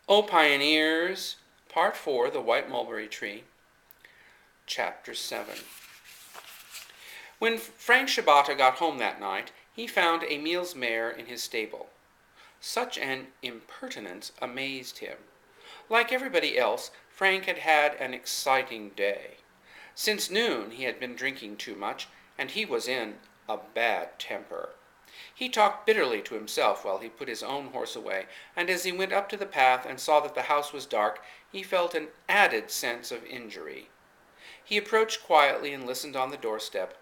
O Pioneers, Part 4, The White Mulberry Tree, Chapter 7. When Frank Shibata got home that night, he found Emil's mare in his stable. Such an impertinence amazed him. Like everybody else, Frank had had an exciting day. Since noon he had been drinking too much, and he was in a bad temper. He talked bitterly to himself while he put his own horse away, and as he went up to the path and saw that the house was dark, he felt an added sense of injury. He approached quietly and listened on the doorstep.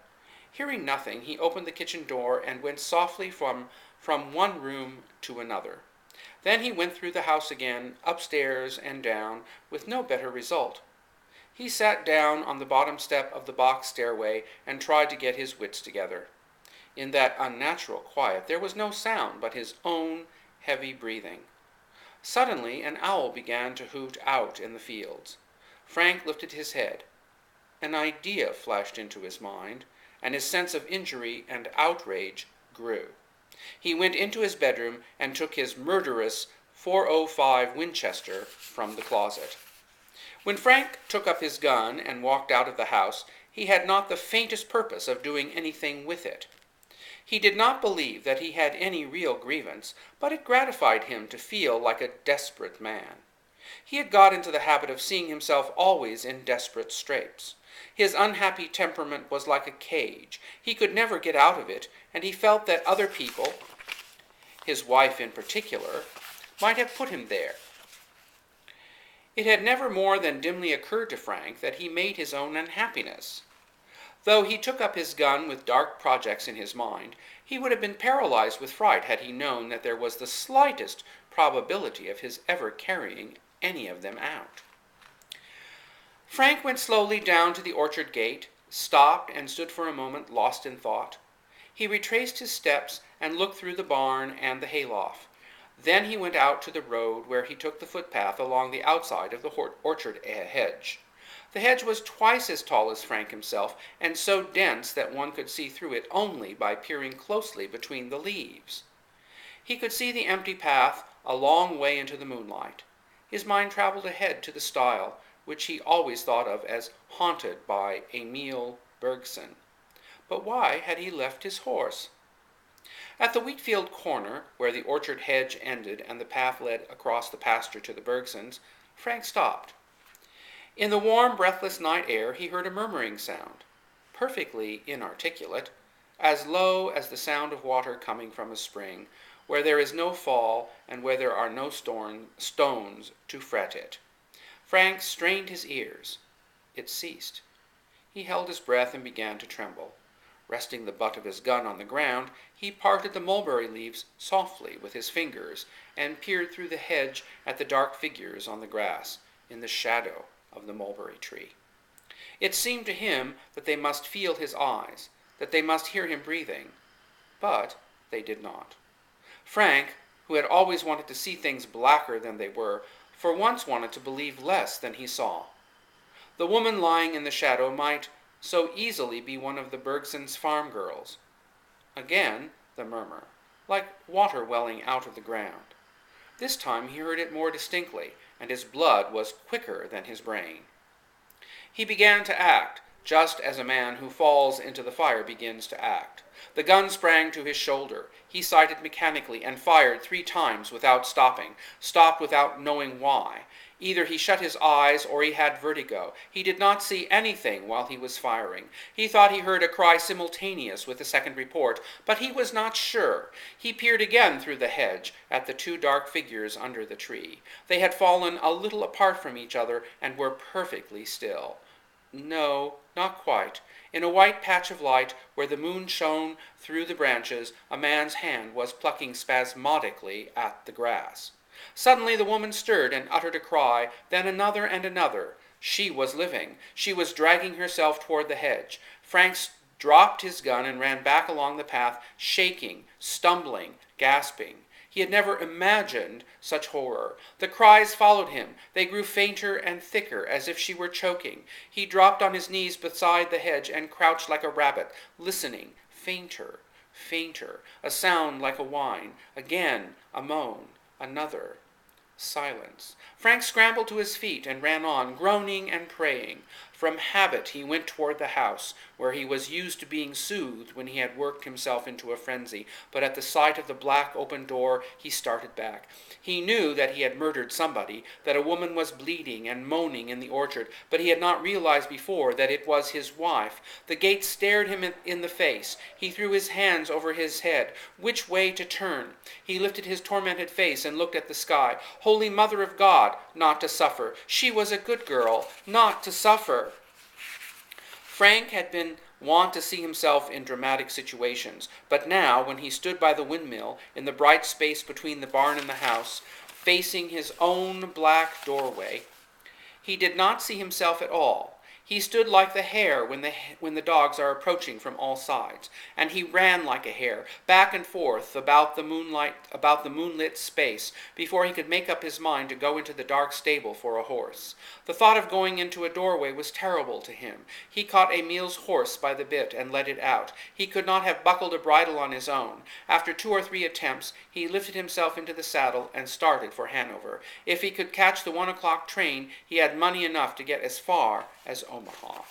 Hearing nothing, he opened the kitchen door and went softly from one room to another. Then he went through the house again, upstairs and down, with no better result. He sat down on the bottom step of the box stairway and tried to get his wits together. In that unnatural quiet there was no sound but his own heavy breathing. Suddenly an owl began to hoot out in the fields. Frank lifted his head. An idea flashed into his mind, and his sense of injury and outrage grew. He went into his bedroom and took his murderous .405 Winchester from the closet. When Frank took up his gun and walked out of the house, he had not the faintest purpose of doing anything with it. He did not believe that he had any real grievance, but it gratified him to feel like a desperate man. He had got into the habit of seeing himself always in desperate straits. His unhappy temperament was like a cage. He could never get out of it, and he felt that other people, his wife in particular, might have put him there. It had never more than dimly occurred to Frank that he made his own unhappiness. Though he took up his gun with dark projects in his mind, he would have been paralyzed with fright had he known that there was the slightest probability of his ever carrying any of them out. Frank went slowly down to the orchard gate, stopped, and stood for a moment lost in thought. He retraced his steps and looked through the barn and the hayloft. Then he went out to the road, where he took the footpath along the outside of the orchard hedge. The hedge was twice as tall as Frank himself, and so dense that one could see through it only by peering closely between the leaves. He could see the empty path a long way into the moonlight. His mind traveled ahead to the stile, which he always thought of as haunted by Emil Bergson. But why had he left his horse? At the wheatfield corner, where the orchard hedge ended and the path led across the pasture to the Bergsons, Frank stopped. In the warm, breathless night air he heard a murmuring sound, perfectly inarticulate, as low as the sound of water coming from a spring, where there is no fall and where there are no stones to fret it. Frank strained his ears. It ceased. He held his breath and began to tremble. Resting the butt of his gun on the ground, he parted the mulberry leaves softly with his fingers and peered through the hedge at the dark figures on the grass in the shadow of the mulberry tree. It seemed to him that they must feel his eyes, that they must hear him breathing, but they did not. Frank, who had always wanted to see things blacker than they were, for once wanted to believe less than he saw. The woman lying in the shadow might so easily be one of the Bergsons' farm girls. Again the murmur, like water welling out of the ground. This time he heard it more distinctly, and his blood was quicker than his brain. He began to act, just as a man who falls into the fire begins to act. The gun sprang to his shoulder. He sighted mechanically and fired 3 times without stopped without knowing why. Either he shut his eyes or he had vertigo. He did not see anything while he was firing. He thought he heard a cry simultaneous with the second report, but he was not sure. He peered again through the hedge at the 2 dark figures under the tree. They had fallen a little apart from each other and were perfectly still. No, not quite. In a white patch of light, where the moon shone through the branches, a man's hand was plucking spasmodically at the grass. Suddenly the woman stirred and uttered a cry, then another and another. She was living. She was dragging herself toward the hedge. Frank dropped his gun and ran back along the path, shaking, stumbling, gasping. He had never imagined such horror. The cries followed him. They grew fainter and thicker, as if she were choking. He dropped on his knees beside the hedge and crouched like a rabbit, listening. Fainter, fainter, a sound like a whine. Again, a moan. Another. Silence. Frank scrambled to his feet and ran on, groaning and praying. From habit he went toward the house, where he was used to being soothed when he had worked himself into a frenzy, but at the sight of the black open door he started back. He knew that he had murdered somebody, that a woman was bleeding and moaning in the orchard, but he had not realized before that it was his wife. The gate stared him in the face. He threw his hands over his head. Which way to turn? He lifted his tormented face and looked at the sky. Holy Mother of God, not to suffer. She was a good girl, not to suffer. Frank had been wont to see himself in dramatic situations, but now, when he stood by the windmill, in the bright space between the barn and the house, facing his own black doorway, he did not see himself at all. He stood like the hare when the dogs are approaching from all sides, and he ran like a hare, back and forth about the moonlit space, before he could make up his mind to go into the dark stable for a horse. The thought of going into a doorway was terrible to him. He caught Emil's horse by the bit and led it out. He could not have buckled a bridle on his own. After 2 or 3 attempts, he lifted himself into the saddle and started for Hanover. If he could catch the 1 o'clock train, he had money enough to get as far as Omaha.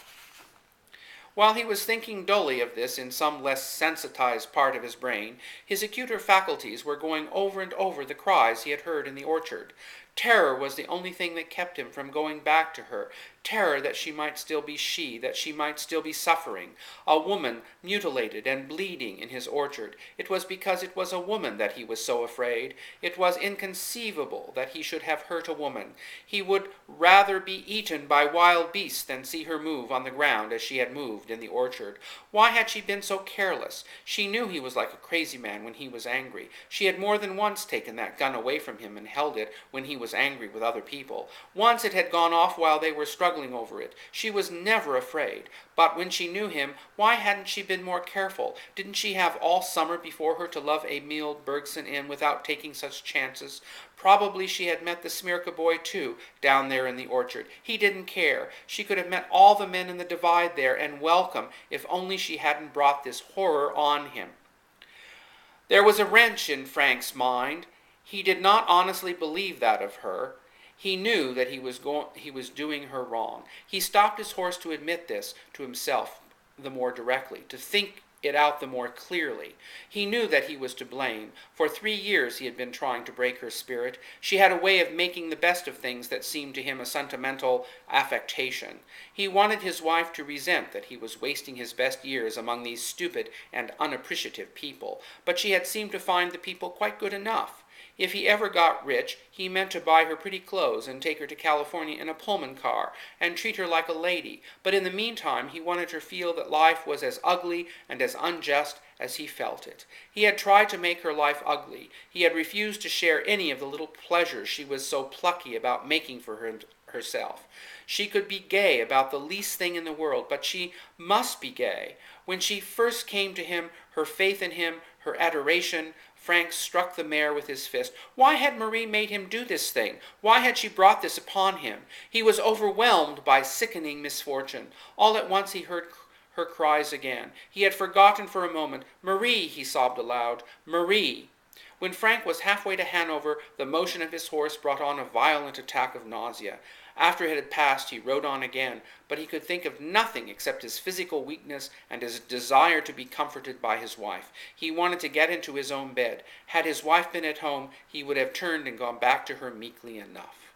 While he was thinking dully of this in some less sensitized part of his brain, his acuter faculties were going over and over the cries he had heard in the orchard. Terror was the only thing that kept him from going back to her. Terror that she might still be she, that she might still be suffering. A woman mutilated and bleeding in his orchard. It was because it was a woman that he was so afraid. It was inconceivable that he should have hurt a woman. He would rather be eaten by wild beasts than see her move on the ground as she had moved in the orchard. Why had she been so careless? She knew he was like a crazy man when he was angry. She had more than once taken that gun away from him and held it when he was angry with other people. Once it had gone off while they were struggling over it. She was never afraid. But when she knew him, why hadn't she been more careful? Didn't she have all summer before her to love Emil Bergson in without taking such chances? Probably she had met the Smirka boy, too, down there in the orchard. He didn't care. She could have met all the men in the divide there and welcome if only she hadn't brought this horror on him. There was a wrench in Frank's mind. He did not honestly believe that of her. He knew that he was doing her wrong. He stopped his horse to admit this to himself the more directly, to think it out the more clearly. He knew that he was to blame. For 3 years he had been trying to break her spirit. She had a way of making the best of things that seemed to him a sentimental affectation. He wanted his wife to resent that he was wasting his best years among these stupid and unappreciative people, but she had seemed to find the people quite good enough. If he ever got rich, he meant to buy her pretty clothes and take her to California in a Pullman car and treat her like a lady. But in the meantime, he wanted her to feel that life was as ugly and as unjust as he felt it. He had tried to make her life ugly. He had refused to share any of the little pleasures she was so plucky about making for herself. She could be gay about the least thing in the world, but she must be gay. When she first came to him, her faith in him, her adoration, Frank struck the mare with his fist. Why had Marie made him do this thing? Why had she brought this upon him? He was overwhelmed by sickening misfortune. All at once he heard her cries again. He had forgotten for a moment. Marie, he sobbed aloud. Marie. When Frank was halfway to Hanover, the motion of his horse brought on a violent attack of nausea. After it had passed, he rode on again, but he could think of nothing except his physical weakness and his desire to be comforted by his wife. He wanted to get into his own bed. Had his wife been at home, he would have turned and gone back to her meekly enough.